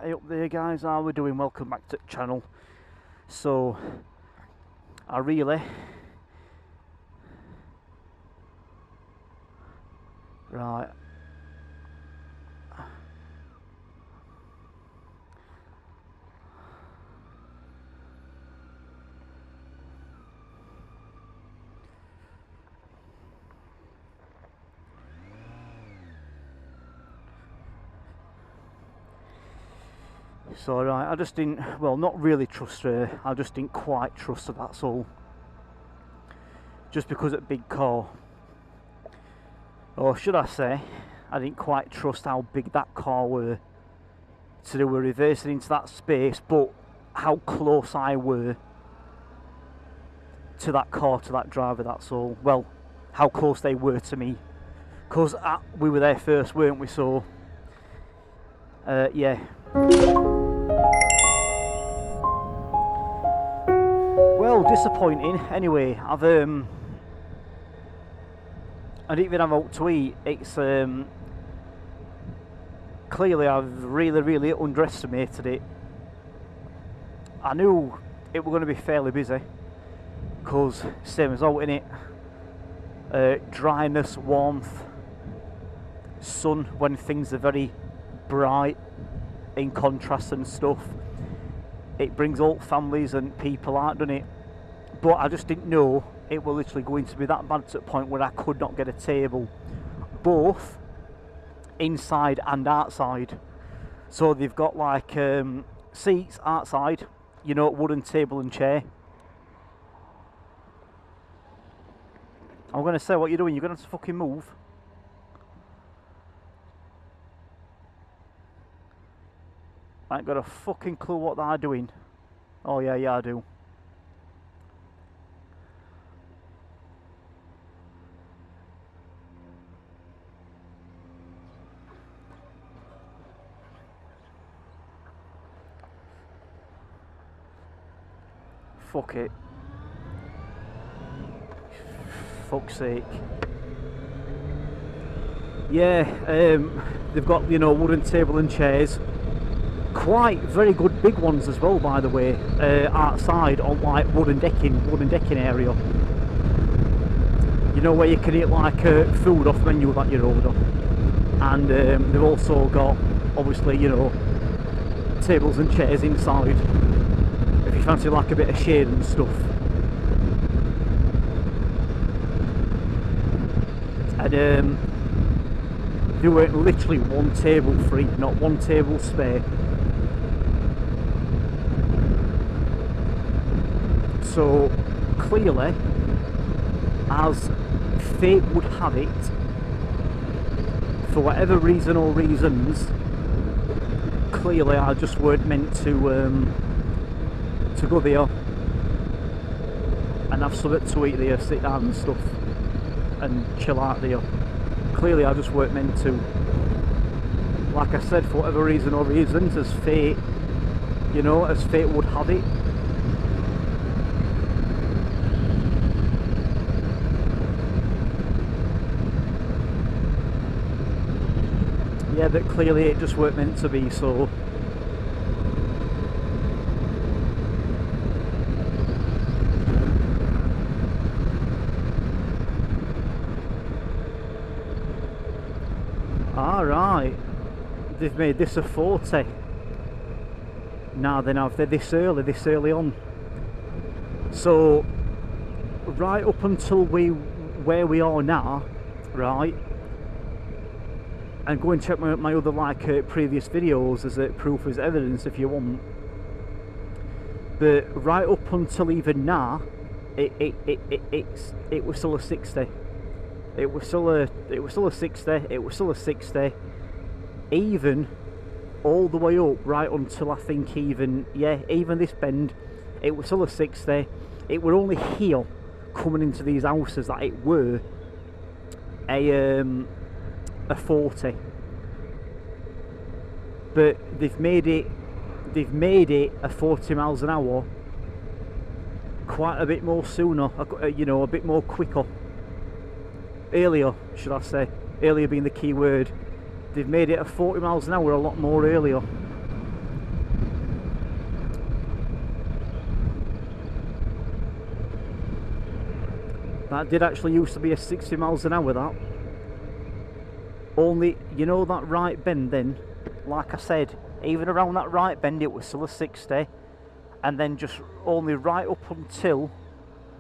Hey up there guys, how we doing? Welcome back to the channel. So I really right I just didn't, well, not really trust her, I just didn't quite trust her, that's all. Just because it's a big car. Or should I say, I didn't quite trust how big that car were to do with reversing into that space, but how close I were to that car, to that driver, that's all. Well, how close they were to me. Because we were there first, weren't we? So, yeah. Well, disappointing. Anyway, I didn't even have out to eat. It's clearly I've really underestimated it. I knew it were going to be fairly busy because same as out in it. Dryness, warmth, sun when things are very bright, in contrast and stuff. It brings all families and people out, doesn't it? But I just didn't know it was literally going to be that bad to the point where I could not get a table, both inside and outside. So they've got like seats outside, you know, wooden table and chair. I'm going to say, what you're doing, you're going to have to fucking move. I ain't got a fucking clue what they're doing. Oh yeah, I do. Fuck it. Fuck's sake. Yeah, they've got, you know, wooden table and chairs. Quite very good big ones as well, by the way, outside on like wooden decking area. You know, where you can eat like food off menu that you order. And they've also got, obviously, you know, tables and chairs inside if you fancy like a bit of shade and stuff. And there weren't literally one table free, not one table spare. So clearly, as fate would have it, for whatever reason or reasons, clearly I just weren't meant to go there and have something to eat there, sit down and stuff, and chill out there. Clearly I just weren't meant to. Like I said, for whatever reason or reasons, as fate, you know, as fate would have it. Yeah, but clearly it just weren't meant to be, so. Alright, they've made this a 40. Now then, have they this early on? So, right up until where we are now, right? And go and check my other like previous videos as proof as evidence if you want. But right up until even now, it was still a 60. It was still a 60. It was still a 60. Even all the way up, right until I think even this bend, it was still a 60. It were only here coming into these houses that it were a 40. But they've made it a 40 miles an hour quite a bit more sooner, you know, a bit more quicker. Earlier, should I say. Earlier being the key word. They've made it a 40 miles an hour a lot more earlier. That did actually used to be a 60 miles an hour, that. Only, you know that right bend then, like I said, even around that right bend it was still a 60, and then just only right up until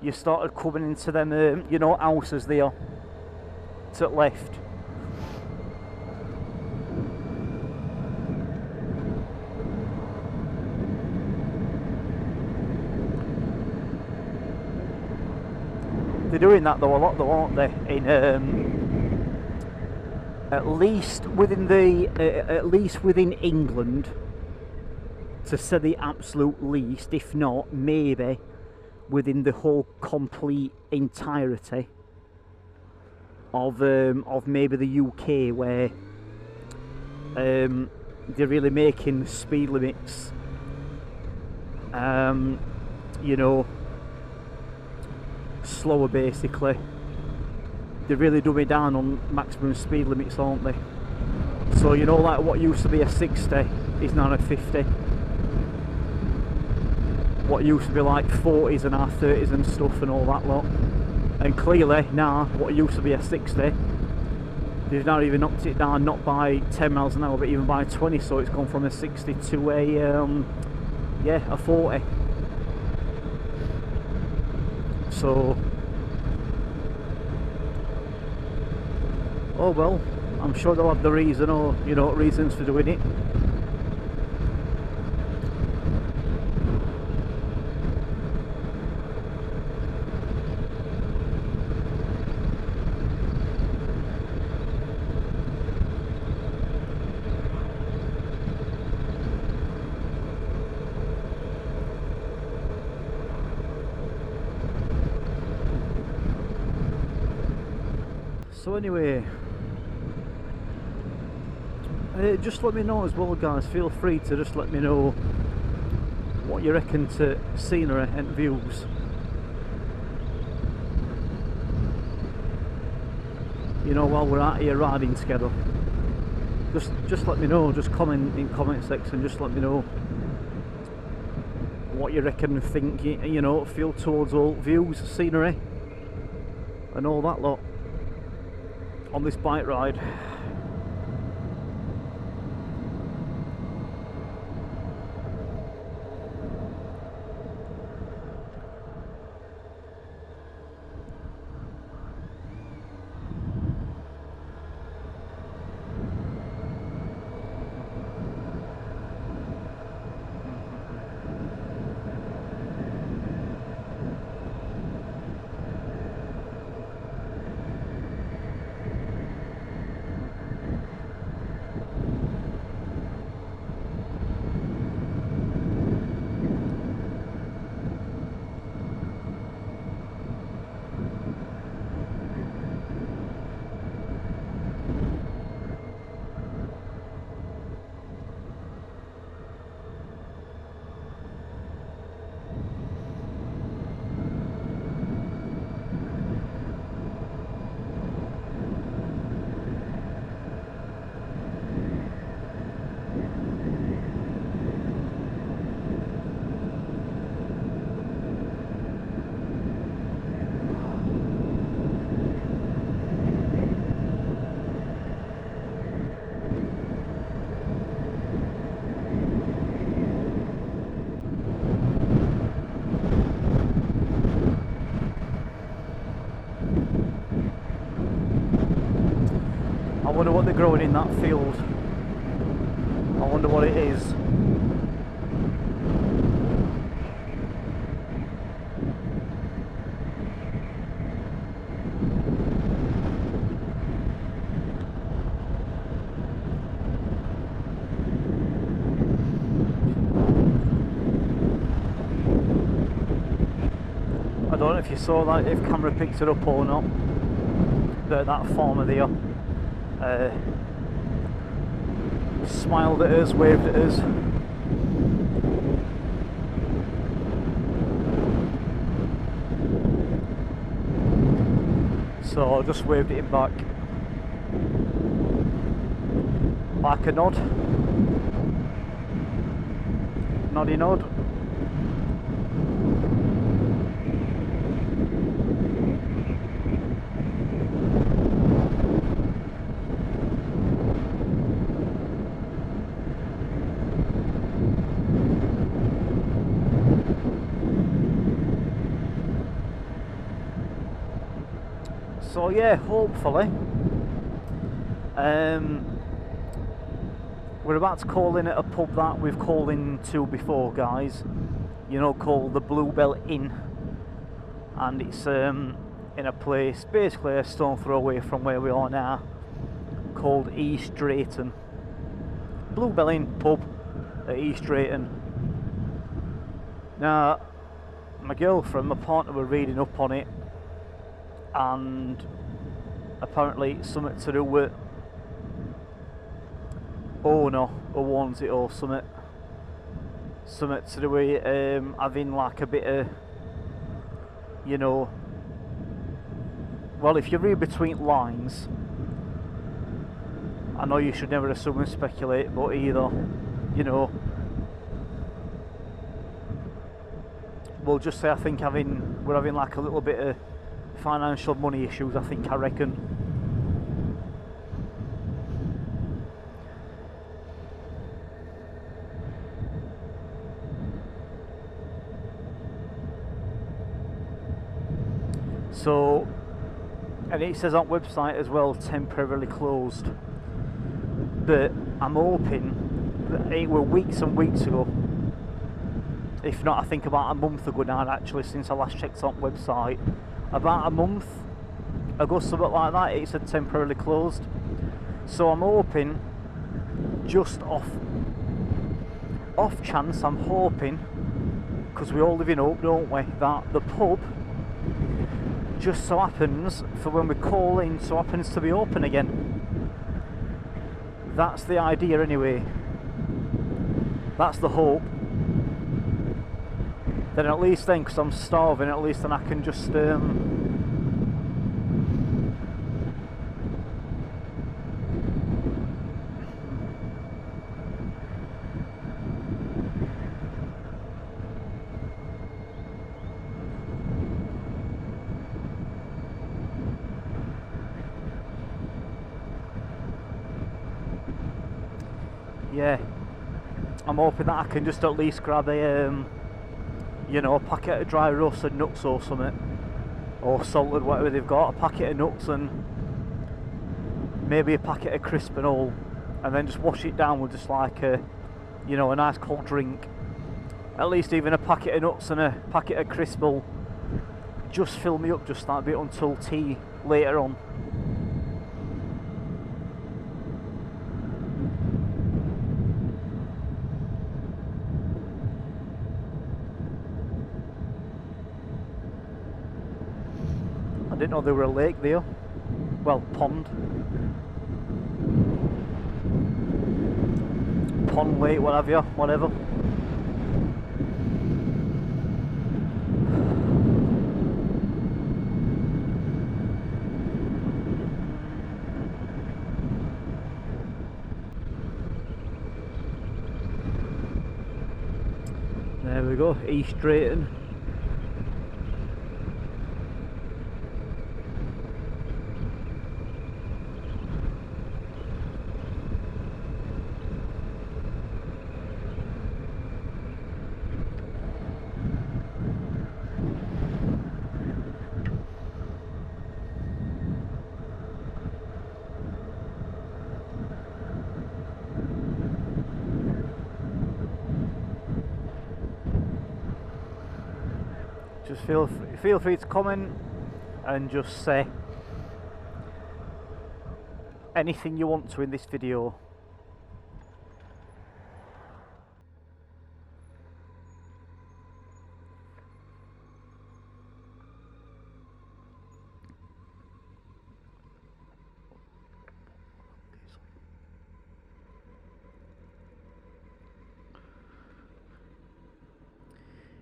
you started coming into them, you know, houses there, to the left. They're doing that though a lot though, aren't they? In at least within England, to say the absolute least, if not maybe within the whole complete entirety of maybe the UK, where they're really making speed limits, you know, slower basically. They really dumb it down on maximum speed limits, aren't they? So you know, like what used to be a 60 is now a 50. What used to be like 40s and R30s and stuff and all that lot. And clearly now what used to be a 60, they've now even knocked it down, not by 10 miles an hour but even by 20, so it's gone from a 60 to a yeah, a 40. So, oh well, I'm sure they'll have the reason, or you know, reasons for doing it. So anyway, just let me know as well, guys. Feel free to just let me know what you reckon to scenery and views. You know, while we're out here riding together, just let me know. Just comment in comment section. Just let me know what you reckon and think. You know, feel towards all views, scenery, and all that lot on this bike ride. I wonder what they're growing in that field. I wonder what it is. I don't know if you saw that, if camera picked it up or not. That farmer there smiled at us, waved at us. So I just waved at him back. Like a nod. Noddy nod. So yeah, hopefully we're about to call in at a pub that we've called in to before, guys. You know, called the Bluebell Inn, and it's in a place basically a stone throw away from where we are now, called East Drayton. Bluebell Inn pub at East Drayton. Now, my girlfriend, my partner, were reading up on it, and apparently it's something to do with owner who owns it, or something to do with having like a bit of, you know, well, if you read between lines, I know you should never assume and speculate, but either, you know, we'll just say I think we're having like a little bit of financial money issues, I reckon. So, and it says on website as well, temporarily closed. But I'm hoping that it were weeks and weeks ago. If not, I think about a month ago now, actually, since I last checked on website. About a month ago, something like that, it said temporarily closed. So I'm hoping, just off chance, I'm hoping, because we all live in hope, don't we, that the pub just so happens, for when we call in, so happens to be open again. That's the idea anyway. That's the hope. Then at least then, because I'm starving, at least then I can just yeah, I'm hoping that I can just at least grab a you know, a packet of dry roasted nuts or something, or salted, whatever they've got, a packet of nuts and maybe a packet of crisp and all, and then just wash it down with just like a, you know, a nice cold drink. At least even a packet of nuts and a packet of crisp will just fill me up just that bit until tea later on. I didn't know there were a lake there. Well, pond, lake, whatever. There we go, East Drayton. Just feel free to comment and just say anything you want to in this video.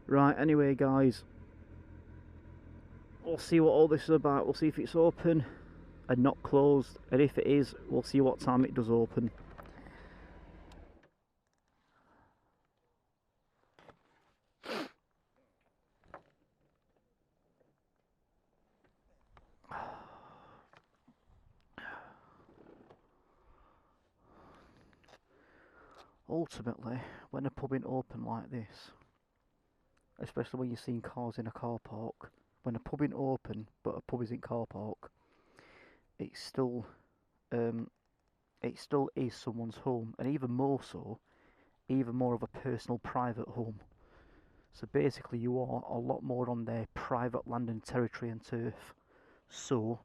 Right, anyway guys, we'll see what all this is about. We'll see if it's open and not closed, and if it is, we'll see what time it does open. Ultimately, when a pub ain't open like this, especially when you're seeing cars in a car park, when a pub ain't open but a pub is in car park, it still is someone's home, and even more so, even more of a personal private home. So basically you are a lot more on their private land and territory and turf. So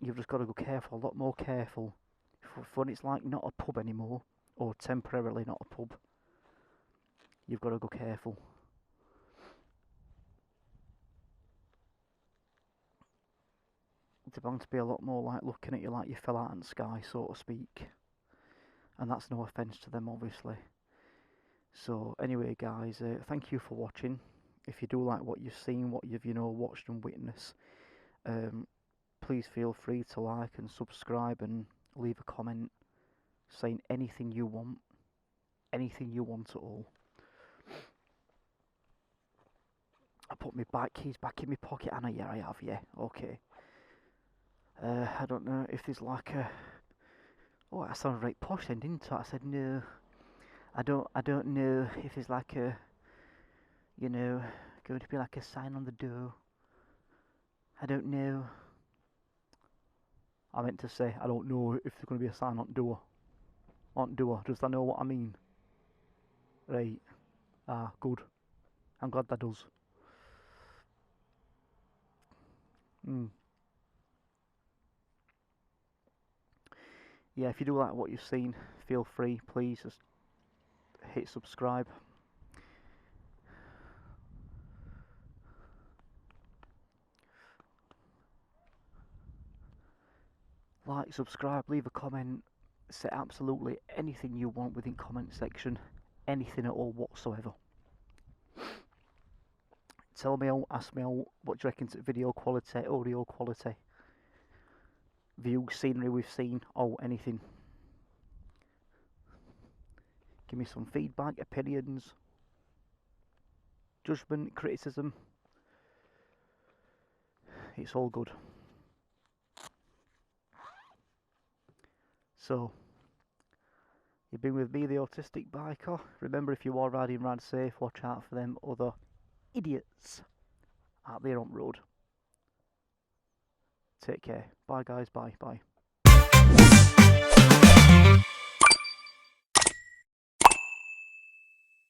you've just got to go careful, a lot more careful, for when it's like not a pub anymore, or temporarily not a pub. You've got to go careful. They're bound to be a lot more like looking at you like you fell out in the sky, so to speak. And that's no offence to them, obviously. So anyway guys, thank you for watching. If you do like what you've seen, what you've watched and witnessed, please feel free to like and subscribe and leave a comment saying anything you want at all. I put my bike keys back in my pocket, and yeah, I have, yeah, okay. I don't know if there's like a... Oh, I sounded right posh then, didn't it? I said no. I don't know if there's like a, going to be like a sign on the door. I don't know. I meant to say, I don't know if there's going to be a sign on the door. On the door, does that know what I mean? Right. Ah, good. I'm glad that does. Yeah, if you do like what you've seen, feel free, please, just hit subscribe. Like, subscribe, leave a comment, say absolutely anything you want within comment section, anything at all whatsoever. Tell me out, ask me out, what do you reckon to video quality, audio quality, view, scenery we've seen, or anything. Give me some feedback, opinions, judgment, criticism. It's all good. So, you've been with me, the Autistic Biker. Remember, if you are riding, ride safe, watch out for them other idiots out there on the road. Take care. Bye guys, bye, bye.